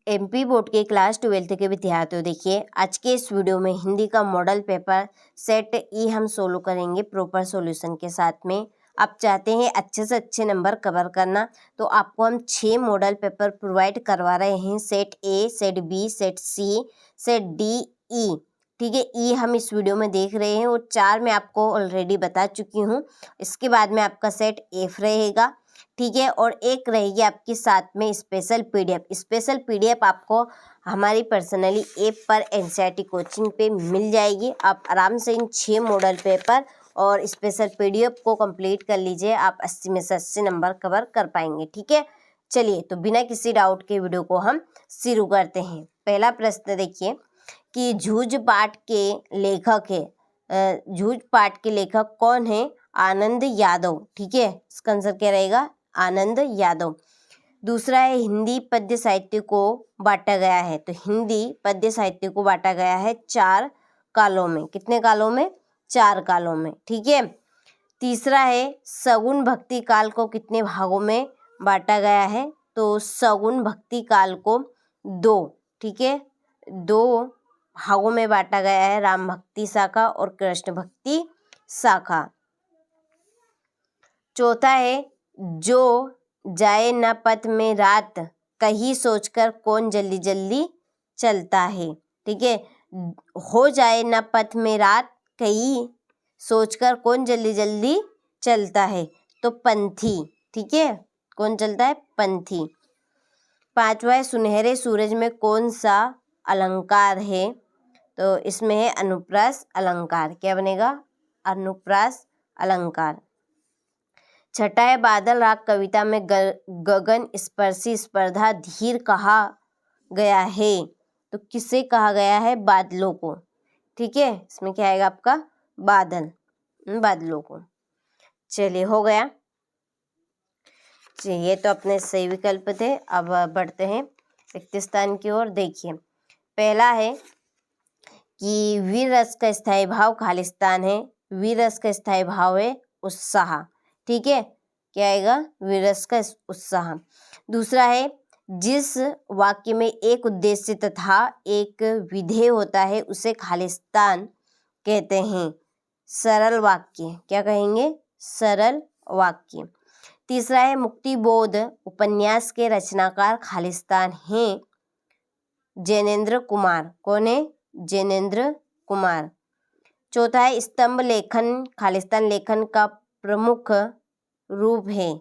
MP board के class 12 के विद्यार्थियों, देखिए आज के इस वीडियो में हिंदी का मॉडल पेपर सेट ई हम सोल्व करेंगे प्रॉपर सॉल्यूशन के साथ में। आप चाहते हैं अच्छे से अच्छे नंबर कवर करना, तो आपको हम 6 मॉडल पेपर प्रोवाइड करवा रहे हैं। Set A, set B, set C, set D, E. ठीक है, ई हम इस वीडियो में देख रहे हैं और 4 मैं आपको ऑलरेडी बता चुकी हूँ। इसके बाद में आपका सेट एफ रहेगा, ठीक है, और एक रहेगी आपकी साथ में स्पेशल पीडीएफ। स्पेशल पीडीएफ आपको हमारी पर्सनली ऐप पर एनसीईआरटी कोचिंग पे मिल जाएगी। आप आराम से इन 6 मॉडल पेपर और स्पेशल पीडीएफ को कंप्लीट कर लीजिए, आप 80 में से 80 नंबर कवर कर पाएंगे। ठीक है, चलिए तो बिना किसी डाउट के वीडियो को हम शुरू करते हैं। पहला प्रश्न देखिए कि जूझ पाठ के लेखक है, जूझ पाठ के लेखक कौन है? आनंद यादव। ठीक है, इसका आंसर क्या रहेगा? आनंद यादव। दूसरा है हिंदी पद्य साहित्य को बांटा गया है, तो हिंदी पद्य साहित्य को बांटा गया है 4 कालों में। कितने कालों में? 4 कालों में। ठीक है। तीसरा है सगुण भक्ति काल को कितने भागों में बांटा गया है? तो सगुण भक्ति काल को 2, ठीक है, 2 भागों में बांटा गया है, राम भक्ति शाखा और कृष्ण भक्ति शाखा। चौथा है जो जाए न पथ में रात, कहीं सोचकर कौन जल्दी जल्दी चलता है। ठीक है, हो जाए न पथ में रात, कहीं सोचकर कौन जल्दी जल्दी चलता है, तो पंथी। ठीक है, कौन चलता है? पंथी। पांचवा है सुनहरे सूरज में कौन सा अलंकार है? तो इसमें है अनुप्रास अलंकार। क्या बनेगा? अनुप्रास अलंकार। छठा है बादल राग कविता में गगन स्पर्शी स्पर्धा धीर कहा गया है, तो किसे कहा गया है? बादलों को। ठीक है, इसमें क्या आएगा आपका? बादल, बादलों को। चलिए, हो गया। चलिए, तो अपने सही विकल्प थे। अब बढ़ते हैं रिक्त स्थान की ओर। देखिए, पहला है कि वीर रस का स्थायी भाव खालिस्तान है। वीर रस का स्थायी भाव है उत्साह। ठीक है, क्या आएगा? वीर रस का उत्साह। दूसरा है जिस वाक्य में एक उद्देश्य तथा एक विधेय होता है उसे खालिस्तान कहते हैं। सरल वाक्य। क्या कहेंगे? सरल वाक्य। तीसरा है मुक्तिबोध उपन्यास के रचनाकार खालिस्तान हैं जैनेन्द्र कुमार। कौन है? जैनेन्द्र कुमार। चौथा है स्तंभ लेखन खालिस्तान लेखन का प्रमुख रूप है।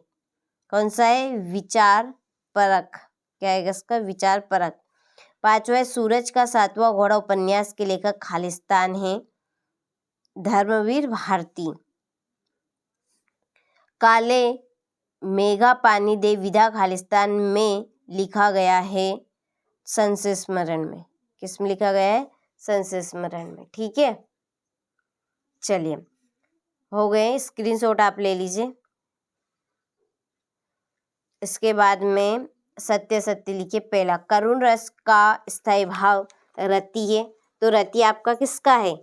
कौन सा है? विचार परक। क्या है इसका? विचार परक। पांचवा है सूरज का 7वां घोड़ा उपन्यास के लेखक खालिस्तान है धर्मवीर भारती। काले मेघा पानी दे विधा खालिस्तान में लिखा गया है संशय स्मरण में। किस में लिखा गया है? संशय स्मरण में। ठीक है, चलिए, हो गए। स्क्रीनशॉट आप ले लीजिए। इसके बाद में सत्य सत्य लिखिए। पहला, करुण रस का स्थायी भाव रति है, तो रति आपका किसका है?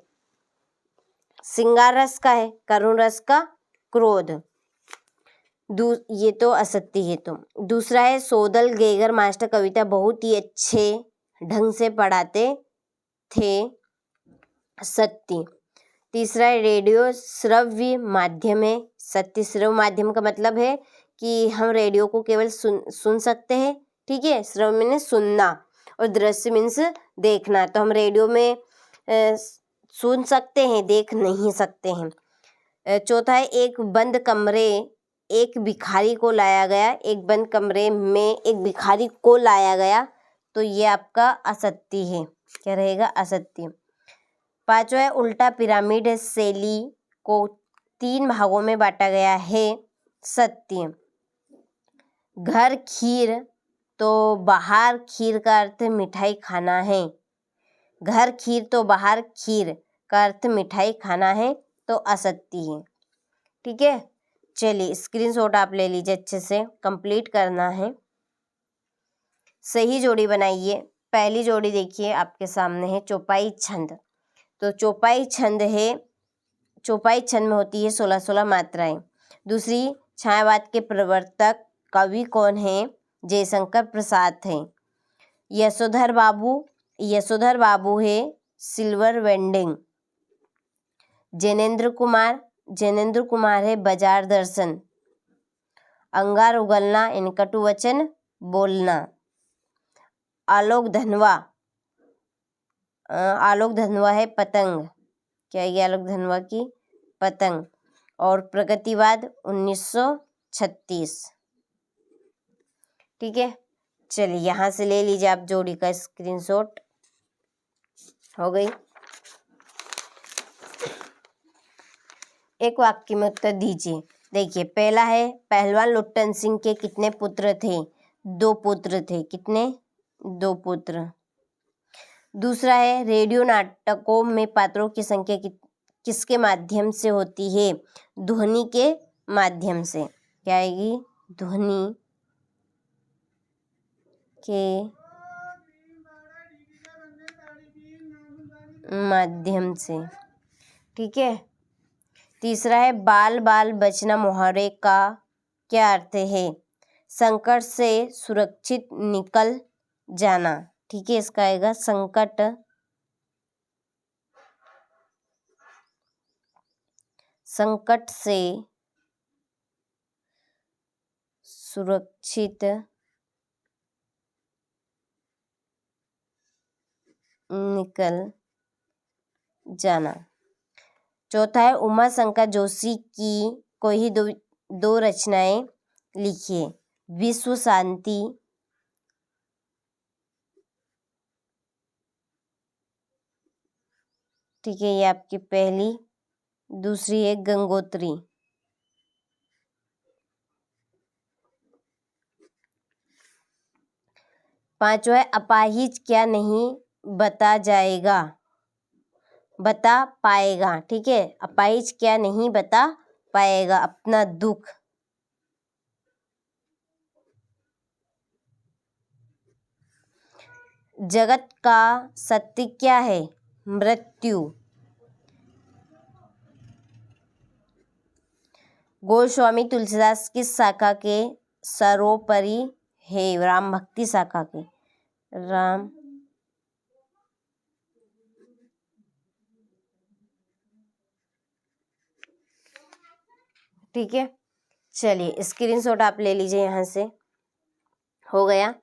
श्रृंगार रस का है। करुण रस का क्रोध। ये तो असत्य है। तो दूसरा है सोदल गेगर मास्टर कविता बहुत ही अच्छे ढंग से पढ़ाते थे। सत्य। तीसरा है रेडियो श्रव्य माध्यम है। सत्य। श्रव्य माध्यम का मतलब है कि हम रेडियो को केवल सुन सकते हैं। ठीक है, श्रव्य मीन्स सुनना और दृश्य मीन्स देखना, तो हम रेडियो में सुन सकते हैं, देख नहीं सकते हैं। चौथा है एक बंद कमरे एक भिखारी को लाया गया। एक बंद कमरे में एक भिखारी को लाया गया, तो ये आपका असत्य है। क्या रहेगा? असत्य। पांचवा है उल्टा पिरामिड शैली को 3 भागों में बांटा गया है। सत्य। घर खीर तो बाहर खीर का अर्थ मिठाई खाना है। घर खीर तो बाहर खीर का अर्थ मिठाई खाना है, तो असत्य है। ठीक है, चलिए स्क्रीनशॉट आप ले लीजिए। अच्छे से कंप्लीट करना है। सही जोड़ी बनाइए। पहली जोड़ी देखिए आपके सामने है चौपाई छंद। तो चौपाई छंद है, चौपाई छंद में होती है 16-16 मात्राएं। दूसरी, छायावाद के प्रवर्तक कवि कौन है? जयशंकर प्रसाद हैं। यशोधर बाबू है सिल्वर वेंडिंग। जैनेन्द्र कुमार है बाजार दर्शन। अंगार उगलना यानी कटुवचन बोलना। आलोक धनवा है पतंग। क्या है आलोक धनवा की? पतंग। और प्रगतिवाद 1936। ठीक है, चलिए यहाँ से ले लीजिए आप जोड़ी का स्क्रीनशॉट। हो गई। एक वाक्य में उत्तर दीजिए। देखिए, पहला है पहलवान लुट्टन सिंह के कितने पुत्र थे? 2 पुत्र थे। कितने? 2 पुत्र। दूसरा है रेडियो नाटकों में पात्रों की संख्या किसके माध्यम से होती है? ध्वनि के माध्यम से। क्या आएगी? ध्वनि के माध्यम से। ठीक है। तीसरा है बाल बाल बचना मुहावरे का क्या अर्थ है? संकट से सुरक्षित निकल जाना। ठीक है, इसका आएगा संकट से सुरक्षित निकल जाना। चौथा है उमा शंकर जोशी की कोई दो रचनाएं लिखिए। विश्व शांति, ठीक है, ये आपकी पहली। दूसरी है गंगोत्री। पांचवा है अपाहिज क्या नहीं बता पाएगा। ठीक है, अपाहिज क्या नहीं बता पाएगा? अपना दुख। जगत का सत्य क्या है? मृत्यु। गोस्वामी तुलसीदास किस शाखा के सर्वोपरि है? राम भक्ति शाखा के। राम ठीक है, चलिए स्क्रीनशॉट आप ले लीजिए यहाँ से। हो गया।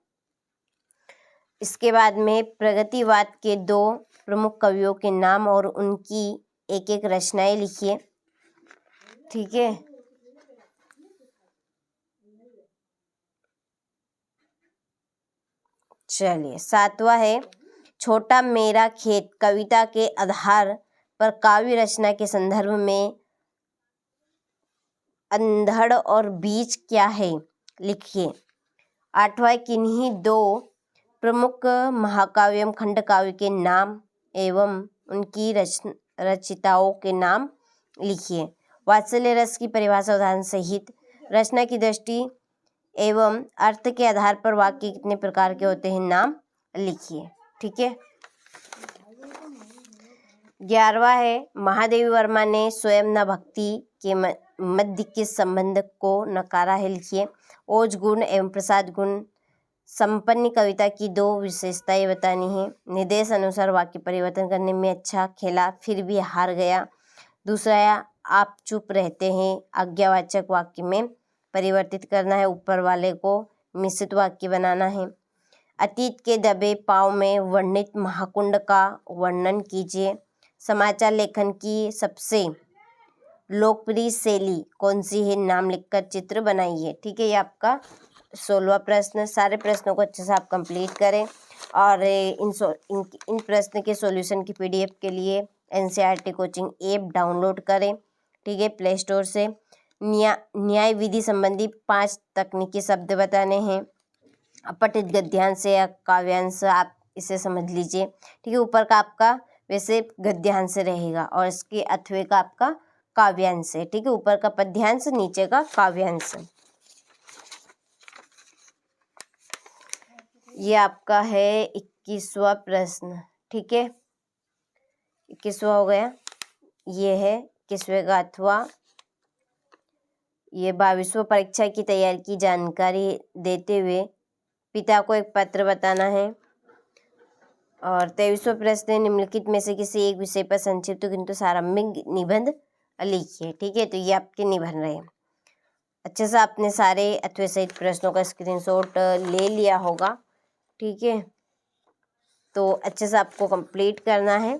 इसके बाद में प्रगतिवाद के 2 प्रमुख कवियों के नाम और उनकी एक एक रचनाएं लिखिए। ठीक है, चलिए। 7वां है छोटा मेरा खेत कविता के आधार पर काव्य रचना के संदर्भ में अंधड़ और बीज क्या है? लिखिए। 8वां किन्हीं 2 प्रमुख महाकाव्य खंडकाव्य के नाम एवं उनकी रचिताओं के नाम लिखिए। वात्सल्य रस की परिभाषा उदाहरण सहित रचना की दृष्टि एवं अर्थ के आधार पर वाक्य कितने प्रकार के होते हैं? नाम लिखिए। ठीक है। 11वां है महादेवी वर्मा ने स्वयं न भक्ति के मध्य के संबंध को नकारा है। लिखिए। ओज गुण एवं प्रसाद गुण संपन्न कविता की 2 विशेषताएं बतानी है। निर्देश अनुसार वाक्य परिवर्तन करने में अच्छा खेला फिर भी हार गया। दूसरा है आप चुप रहते हैं आज्ञावाचक वाक्य में परिवर्तित करना है। ऊपर वाले को मिश्रित वाक्य बनाना है। अतीत के दबे पांव में वर्णित महाकुंड का वर्णन कीजिए। समाचार लेखन की सबसे लोकप्रिय शैली कौन सी है? नाम लिखकर चित्र बनाइए। ठीक है, ये आपका 16वां प्रश्न। सारे प्रश्नों को अच्छे से आप कंप्लीट करें और इन प्रश्न के सॉल्यूशन की PDF के लिए NCERT कोचिंग ऐप डाउनलोड करें। ठीक है, प्ले स्टोर से। न्याय विधि संबंधी 5 तकनीकी शब्द बताने हैं। अपठित गद्यांश या काव्यांश आप इसे समझ लीजिए। ठीक है, ऊपर का आपका वैसे गद्यांश रहेगा और इसके अथवे का आपका काव्यांश है। ठीक है, ऊपर का पद्यांश नीचे का काव्यांश। ये आपका है 21वां प्रश्न। ठीक है, 21वां हो गया। ये है 21वें का अथवा। ये 22वां परीक्षा की तैयारी की जानकारी देते हुए पिता को एक पत्र बताना है। और 23वां प्रश्न है, निम्नलिखित में से किसी एक विषय पर संक्षिप्त किंतु सारंभिक निबंध लिखिए। ठीक है, तो ये आपके निबंध रहे। अच्छे से आपने सारे अथवा सहित प्रश्नों का स्क्रीनशॉट ले लिया होगा। ठीक है, तो अच्छे से आपको कंप्लीट करना है।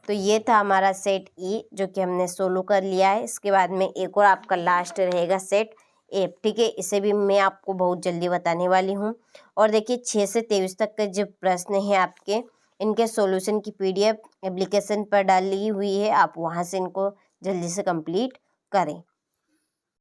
तो ये था हमारा सेट ई जो कि हमने सोलो कर लिया है। इसके बाद में एक और आपका लास्ट रहेगा सेट एफ। ठीक है, इसे भी मैं आपको बहुत जल्दी बताने वाली हूँ। और देखिए 6 से 23 तक के जो प्रश्न हैं आपके, इनके सॉल्यूशन की PDF एप्लीकेशन पर डाली हुई है, आप वहाँ से इनको जल्दी से कंप्लीट करें।